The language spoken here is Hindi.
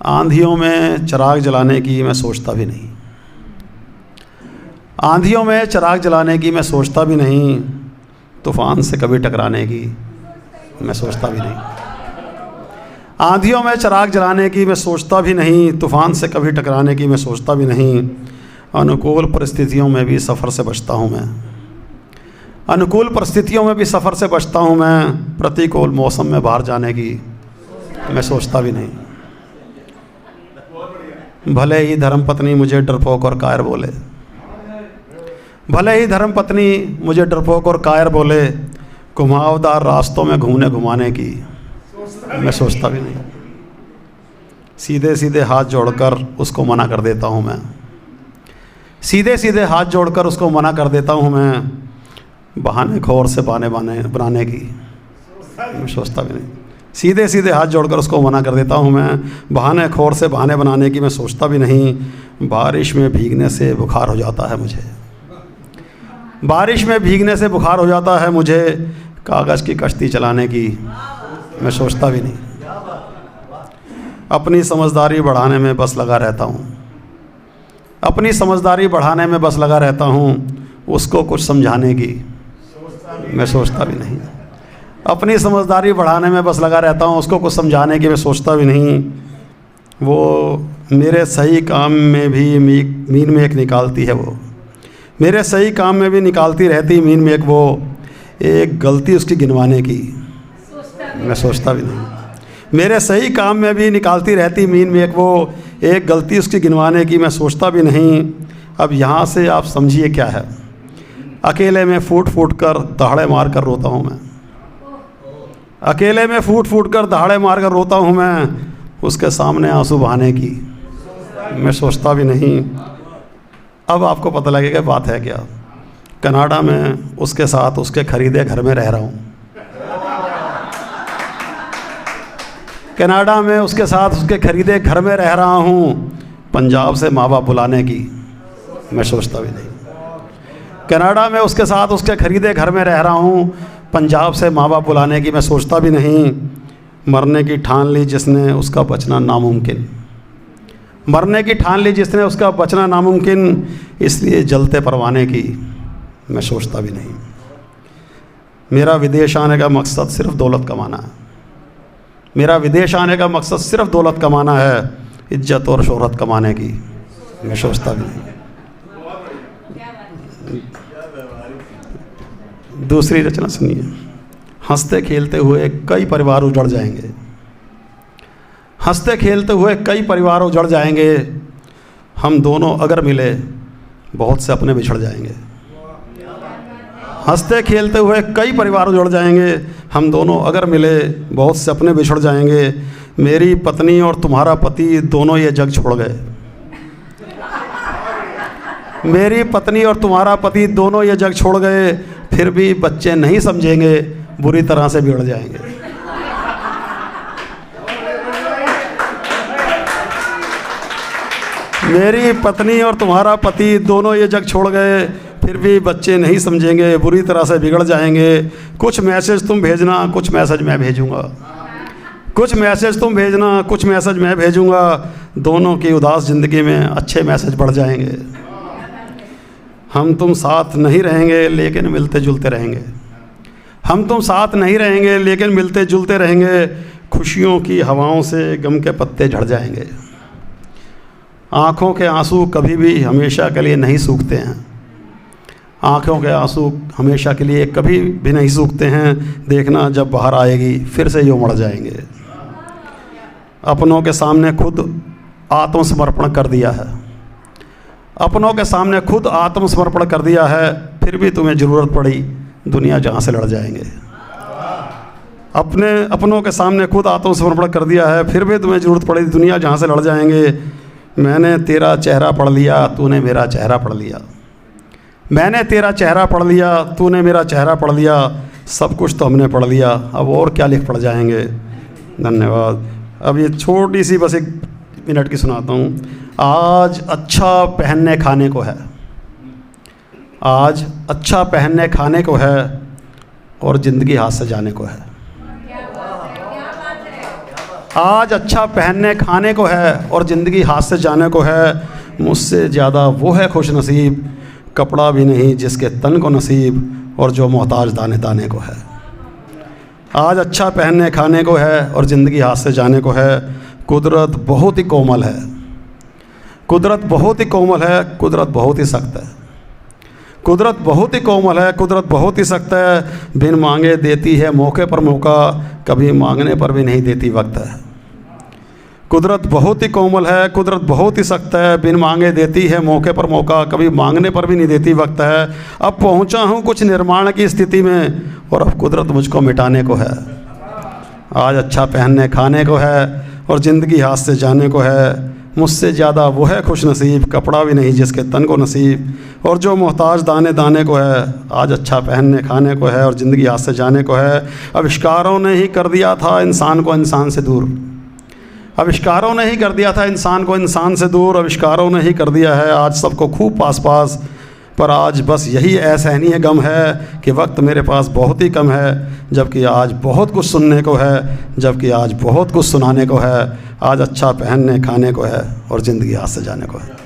आंधियों में चिराग जलाने की मैं सोचता भी नहीं, आंधियों में चिराग जलाने की मैं सोचता भी नहीं, तूफ़ान से कभी टकराने की मैं सोचता भी नहीं। आंधियों में चिराग जलाने की मैं सोचता भी नहीं, तूफ़ान से कभी टकराने की मैं सोचता भी नहीं। अनुकूल परिस्थितियों में भी सफ़र से बचता हूँ मैं, अनुकूल परिस्थितियों में भी सफ़र से बचता हूँ मैं, प्रतिकूल मौसम में बाहर जाने की मैं सोचता भी नहीं। भले ही धर्मपत्नी मुझे डरपोक और कायर बोले, भले ही धर्मपत्नी मुझे डरपोक और कायर बोले, घुमावदार रास्तों में घुमाने की मैं सोचता भी नहीं। सीधे सीधे हाथ जोड़कर उसको मना कर देता हूँ मैं, सीधे सीधे हाथ जोड़कर उसको मना कर देता हूँ मैं, बहाने खोर से बहाने बनाने की मैं सोचता भी नहीं। सीधे सीधे हाथ जोड़कर उसको मना कर देता हूँ मैं, बहाने खोर से बहाने बनाने की मैं सोचता भी नहीं। बारिश में भीगने से बुखार हो जाता है मुझे, बारिश में भीगने से बुखार हो जाता है मुझे, कागज़ की कश्ती चलाने की मैं सोचता भी नहीं। अपनी समझदारी बढ़ाने में बस लगा रहता हूँ, अपनी समझदारी बढ़ाने में बस लगा रहता हूँ, उसको कुछ समझाने की मैं सोचता भी नहीं। अपनी समझदारी बढ़ाने में बस लगा रहता हूँ, उसको कुछ समझाने की मैं सोचता भी नहीं। वो मेरे सही काम में भी मीन में एक निकालती है, वो मेरे सही काम में भी निकालती रहती मीन में एक, वो एक गलती उसकी गिनवाने की मैं सोचता भी नहीं। मेरे सही काम में भी निकालती रहती मीन में एक, वो एक गलती उसकी गिनवाने की मैं सोचता भी नहीं। अब यहाँ से आप समझिए क्या है। अकेले में फूट फूट कर दहाड़े मार कर रोता हूँ मैं, अकेले में फूट फूट कर दहाड़े मार कर रोता हूँ मैं, उसके सामने आंसू बहाने की मैं सोचता भी नहीं। अब आपको पता लगेगा बात है क्या। कनाडा में उसके साथ उसके खरीदे घर में रह रहा हूँ, कनाडा में उसके साथ उसके खरीदे घर में रह रहा हूँ, पंजाब से माँ बाप बुलाने की मैं सोचता भी नहीं। कनाडा में उसके साथ उसके खरीदे घर में रह रहा हूँ, पंजाब से माँ बाप बुलाने की मैं सोचता भी नहीं। मरने की ठान ली जिसने उसका बचना नामुमकिन, मरने की ठान ली जिसने उसका बचना नामुमकिन, इसलिए जलते परवाने की मैं सोचता भी नहीं। मेरा विदेश आने का मकसद सिर्फ दौलत कमाना है, मेरा विदेश आने का मकसद सिर्फ दौलत कमाना है, इज्जत और शोहरत कमाने की मैं सोचता भी नहीं। दूसरी रचना सुनिए। हंसते खेलते हुए कई परिवार उजड़ जाएंगे, हंसते खेलते हुए कई परिवार उजड़ जाएंगे, हम दोनों अगर मिले बहुत से अपने बिछड़ जाएंगे। हंसते खेलते हुए कई परिवार उजड़ जाएंगे, हम दोनों अगर मिले बहुत से अपने बिछड़ जाएंगे। मेरी पत्नी और तुम्हारा पति दोनों ये जग छोड़ गए, मेरी पत्नी और तुम्हारा पति दोनों ये जग छोड़ गए, फिर भी बच्चे नहीं समझेंगे, बुरी तरह से बिगड़ जाएंगे। मेरी पत्नी और तुम्हारा पति दोनों ये जग छोड़ गए, फिर भी बच्चे नहीं समझेंगे, बुरी तरह से बिगड़ जाएंगे। कुछ मैसेज तुम भेजना, कुछ मैसेज मैं भेजूंगा, कुछ मैसेज तुम भेजना, कुछ मैसेज मैं भेजूंगा, दोनों की उदास ज़िंदगी में अच्छे मैसेज बढ़ जाएंगे। हम तुम साथ नहीं रहेंगे लेकिन मिलते जुलते रहेंगे, हम तुम साथ नहीं रहेंगे लेकिन मिलते जुलते रहेंगे। खुशियों की हवाओं से गम के पत्ते झड़ जाएंगे, आँखों के आंसू कभी भी हमेशा के लिए नहीं सूखते हैं, आँखों के आंसू हमेशा के लिए कभी भी नहीं सूखते हैं। देखना जब बाहर आएगी फिर से ये उमड़ जाएंगे। अपनों के सामने खुद आत्मसमर्पण कर दिया है, अपनों के सामने खुद आत्मसमर्पण कर दिया है, फिर भी तुम्हें ज़रूरत पड़ी दुनिया जहाँ से लड़ जाएंगे। अपनों के सामने खुद आत्मसमर्पण कर दिया है, फिर भी तुम्हें ज़रूरत पड़ी दुनिया जहाँ से लड़ जाएंगे। मैंने तेरा चेहरा पढ़ लिया, तूने मेरा चेहरा पढ़ लिया, मैंने तेरा चेहरा पढ़ लिया, तूने मेरा चेहरा पढ़ लिया, सब कुछ तो हमने पढ़ लिया, अब और क्या लिख पढ़ जाएंगे। धन्यवाद। अब ये छोटी सी बस 1 मिनट की सुनाता हूँ। आज अच्छा पहनने खाने को है, आज अच्छा पहनने खाने को है, और ज़िंदगी हाथ से जाने को है। आज अच्छा पहनने खाने को है और ज़िंदगी हाथ से जाने को है। मुझसे ज़्यादा वो है खुश नसीब, कपड़ा भी नहीं जिसके तन को नसीब और जो मोहताज दाने दाने को है। आज अच्छा पहनने खाने को है और ज़िंदगी हाथ से जाने को है। कुदरत बहुत ही कोमल है, कुदरत बहुत ही कोमल है, कुदरत बहुत ही सख्त है। कुदरत बहुत ही कोमल है, कुदरत बहुत ही सख्त है। बिन मांगे देती है मौके पर मौका, कभी मांगने पर भी नहीं देती वक्त है। कुदरत बहुत ही कोमल है, कुदरत बहुत ही सख्त है। बिन मांगे देती है मौके पर मौका, कभी मांगने पर भी नहीं देती वक्त है। अब पहुंचा हूं कुछ निर्माण की स्थिति में और अब कुदरत मुझको मिटाने को है। आज अच्छा पहनने खाने को है और ज़िंदगी हाथ से जाने को है। मुझसे ज़्यादा वो है खुश नसीब, कपड़ा भी नहीं जिसके तन को नसीब और जो मोहताज दाने दाने को है। आज अच्छा पहनने खाने को है और ज़िंदगी हाथ से जाने को है। आविष्कारों ने ही कर दिया था इंसान को इंसान से दूर, आविष्कारों ने ही कर दिया था इंसान को इंसान से दूर। आविष्कारों ने ही कर दिया है आज सबको खूब पास पास, पर आज बस यही असहनीय गम है कि वक्त मेरे पास बहुत ही कम है। जबकि आज बहुत कुछ सुनने को है, जबकि आज बहुत कुछ सुनाने को है। आज अच्छा पहनने खाने को है और ज़िंदगी हाथ से जाने को है।